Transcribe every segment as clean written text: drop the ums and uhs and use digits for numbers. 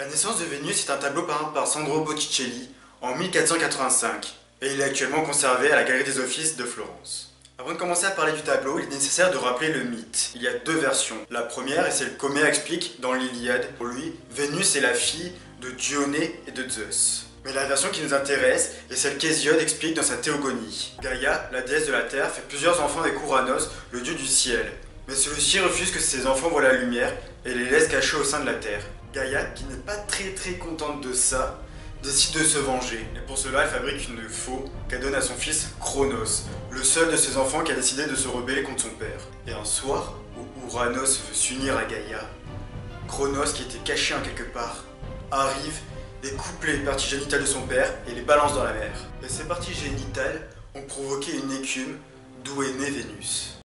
La naissance de Vénus est un tableau peint par Sandro Botticelli en 1485 et il est actuellement conservé à la Galerie des Offices de Florence. Avant de commencer à parler du tableau, il est nécessaire de rappeler le mythe. Il y a deux versions. La première est celle qu'Homère explique dans l'Iliade. Pour lui, Vénus est la fille de Dionée et de Zeus. Mais la version qui nous intéresse est celle qu'Hésiode explique dans sa Théogonie. Gaïa, la déesse de la terre, fait plusieurs enfants avec Ouranos, le dieu du ciel. Mais celui-ci refuse que ses enfants voient la lumière et les laisse cachés au sein de la terre. Gaïa, qui n'est pas très contente de ça, décide de se venger. Et pour cela, elle fabrique une faux qu'elle donne à son fils Cronos, le seul de ses enfants qui a décidé de se rebeller contre son père. Et un soir, où Ouranos veut s'unir à Gaïa, Cronos, qui était caché en quelque part, arrive et coupe les parties génitales de son père et les balance dans la mer. Et ces parties génitales ont provoqué une écume d'où est née Vénus.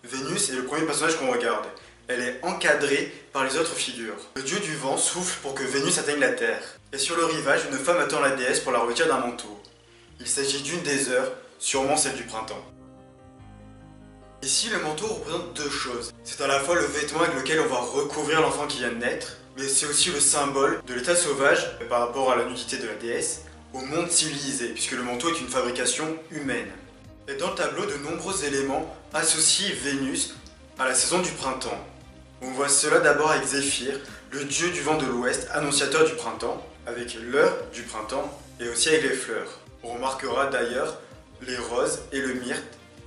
Vénus est le premier personnage qu'on regarde. Elle est encadrée par les autres figures. Le dieu du vent souffle pour que Vénus atteigne la terre. Et sur le rivage, une femme attend la déesse pour la revêtir d'un manteau. Il s'agit d'une des heures, sûrement celle du printemps. Ici, le manteau représente deux choses. C'est à la fois le vêtement avec lequel on va recouvrir l'enfant qui vient de naître, mais c'est aussi le symbole de l'état sauvage par rapport à la nudité de la déesse au monde civilisé, puisque le manteau est une fabrication humaine. Et dans le tableau, de nombreux éléments associent Vénus à la saison du printemps. On voit cela d'abord avec Zéphyr, le dieu du vent de l'ouest, annonciateur du printemps, avec l'heure du printemps et aussi avec les fleurs. On remarquera d'ailleurs les roses et le myrte,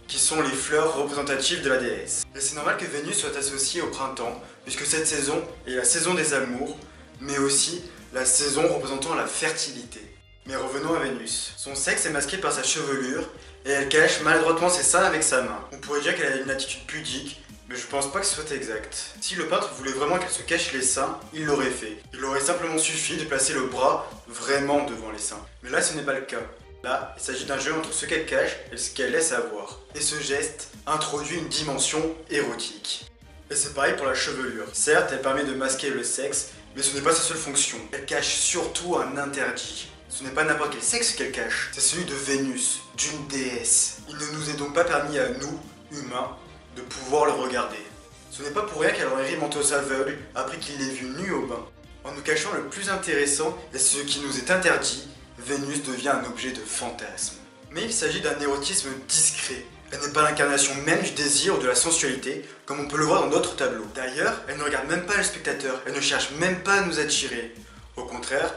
qui sont les fleurs représentatives de la déesse. Et c'est normal que Vénus soit associée au printemps, puisque cette saison est la saison des amours, mais aussi la saison représentant la fertilité. Mais revenons à Vénus. Son sexe est masqué par sa chevelure, et elle cache maladroitement ses seins avec sa main. On pourrait dire qu'elle a une attitude pudique, mais je pense pas que ce soit exact. Si le peintre voulait vraiment qu'elle se cache les seins, il l'aurait fait. Il aurait simplement suffi de placer le bras vraiment devant les seins. Mais là, ce n'est pas le cas. Là, il s'agit d'un jeu entre ce qu'elle cache et ce qu'elle laisse avoir. Et ce geste introduit une dimension érotique. Et c'est pareil pour la chevelure. Certes, elle permet de masquer le sexe, mais ce n'est pas sa seule fonction. Elle cache surtout un interdit. Ce n'est pas n'importe quel sexe qu'elle cache, c'est celui de Vénus, d'une déesse. Il ne nous est donc pas permis à nous, humains, de pouvoir le regarder. Ce n'est pas pour rien qu'elle aurait ri menteuse aveugle après qu'il l'ait vue nue au bain. En nous cachant le plus intéressant et ce qui nous est interdit, Vénus devient un objet de fantasme. Mais il s'agit d'un érotisme discret. Elle n'est pas l'incarnation même du désir ou de la sensualité, comme on peut le voir dans d'autres tableaux. D'ailleurs, elle ne regarde même pas le spectateur, elle ne cherche même pas à nous attirer. Au contraire,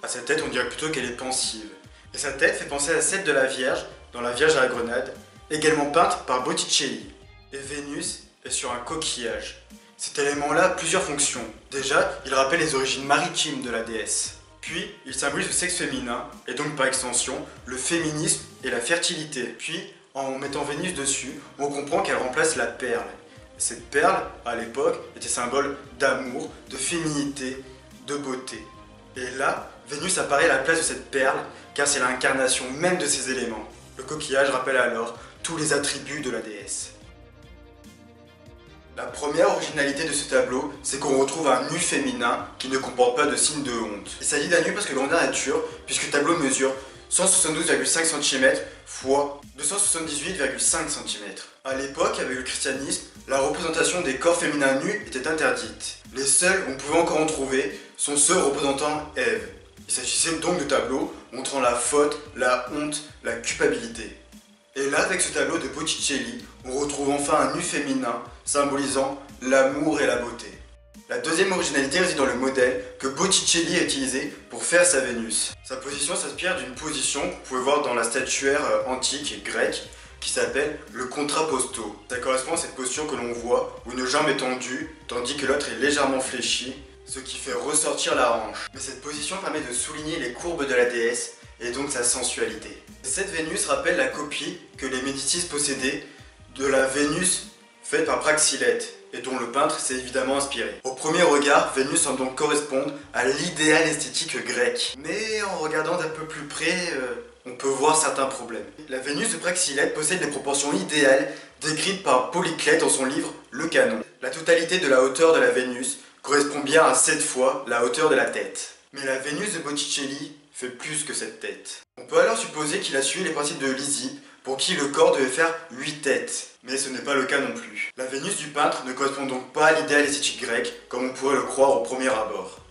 à sa tête on dirait plutôt qu'elle est pensive. Et sa tête fait penser à celle de la Vierge, dans La Vierge à la Grenade, également peinte par Botticelli. Et Vénus est sur un coquillage. Cet élément-là a plusieurs fonctions. Déjà, il rappelle les origines maritimes de la déesse. Puis, il symbolise le sexe féminin, et donc par extension, le féminisme et la fertilité. Puis, en mettant Vénus dessus, on comprend qu'elle remplace la perle. Cette perle, à l'époque, était symbole d'amour, de féminité, de beauté. Et là, Vénus apparaît à la place de cette perle, car c'est l'incarnation même de ces éléments. Le coquillage rappelle alors tous les attributs de la déesse. La première originalité de ce tableau, c'est qu'on retrouve un nu féminin qui ne comporte pas de signe de honte. Il s'agit d'un nu parce que grandeur nature, puisque le tableau mesure 172,5 cm x 278,5 cm. A l'époque, avec le christianisme, la représentation des corps féminins nus était interdite. Les seuls où on pouvait encore en trouver sont ceux représentant Ève. Il s'agissait donc de tableaux montrant la faute, la honte, la culpabilité. Et là, avec ce tableau de Botticelli, on retrouve enfin un nu féminin symbolisant l'amour et la beauté. La deuxième originalité réside dans le modèle que Botticelli a utilisé pour faire sa Vénus. Sa position s'inspire d'une position que vous pouvez voir dans la statuaire antique et grecque qui s'appelle le contrapposto. Ça correspond à cette posture que l'on voit où une jambe est tendue tandis que l'autre est légèrement fléchie, ce qui fait ressortir la hanche. Mais cette position permet de souligner les courbes de la déesse et donc sa sensualité. Cette Vénus rappelle la copie que les Médicis possédaient de la Vénus faite par Praxilète et dont le peintre s'est évidemment inspiré. Au premier regard, Vénus semble donc correspondre à l'idéal esthétique grec. Mais en regardant d'un peu plus près, on peut voir certains problèmes. La Vénus de Praxilète possède les proportions idéales décrites par Polyclète dans son livre Le Canon. La totalité de la hauteur de la Vénus correspond bien à 7 fois la hauteur de la tête. Mais la Vénus de Botticelli fait plus que cette tête. On peut alors supposer qu'il a suivi les principes de Lysippe pour qui le corps devait faire 8 têtes. Mais ce n'est pas le cas non plus. La Vénus du peintre ne correspond donc pas à l'idéal esthétique grec, comme on pourrait le croire au premier abord.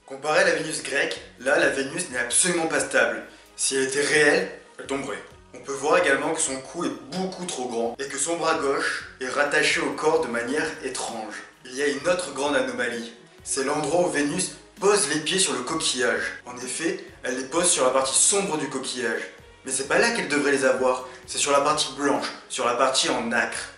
Comparé à la Vénus grecque, là la Vénus n'est absolument pas stable. Si elle était réelle, elle tomberait. On peut voir également que son cou est beaucoup trop grand et que son bras gauche est rattaché au corps de manière étrange. Il y a une autre grande anomalie, c'est l'endroit où Vénus pose les pieds sur le coquillage. En effet, elle les pose sur la partie sombre du coquillage. Mais c'est pas là qu'elle devrait les avoir, c'est sur la partie blanche, sur la partie en nacre.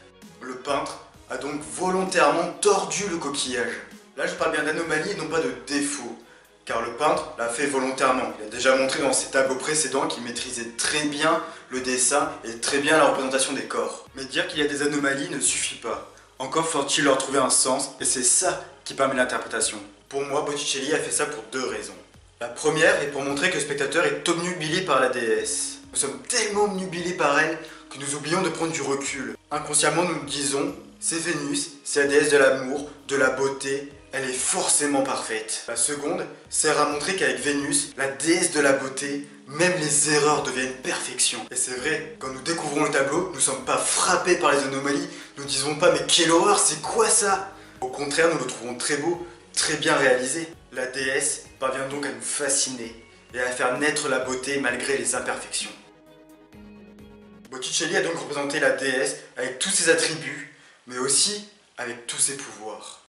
Le peintre a donc volontairement tordu le coquillage. Là je parle bien d'anomalie et non pas de défaut, car le peintre l'a fait volontairement. Il a déjà montré dans ses tableaux précédents qu'il maîtrisait très bien le dessin et très bien la représentation des corps. Mais dire qu'il y a des anomalies ne suffit pas. Encore faut-il leur trouver un sens, et c'est ça qui permet l'interprétation. Pour moi, Botticelli a fait ça pour deux raisons. La première est pour montrer que le spectateur est obnubilé par la déesse. Nous sommes tellement obnubilés par elle que nous oublions de prendre du recul. Inconsciemment, nous nous disons, c'est Vénus, c'est la déesse de l'amour, de la beauté, elle est forcément parfaite. La seconde sert à montrer qu'avec Vénus, la déesse de la beauté, même les erreurs deviennent perfection. Et c'est vrai, quand nous découvrons le tableau, nous ne sommes pas frappés par les anomalies, nous ne disons pas mais quelle horreur, c'est quoi ça? Au contraire, nous le trouvons très beau, très bien réalisé. La déesse parvient donc à nous fasciner et à faire naître la beauté malgré les imperfections. Botticelli a donc représenté la déesse avec tous ses attributs, mais aussi avec tous ses pouvoirs.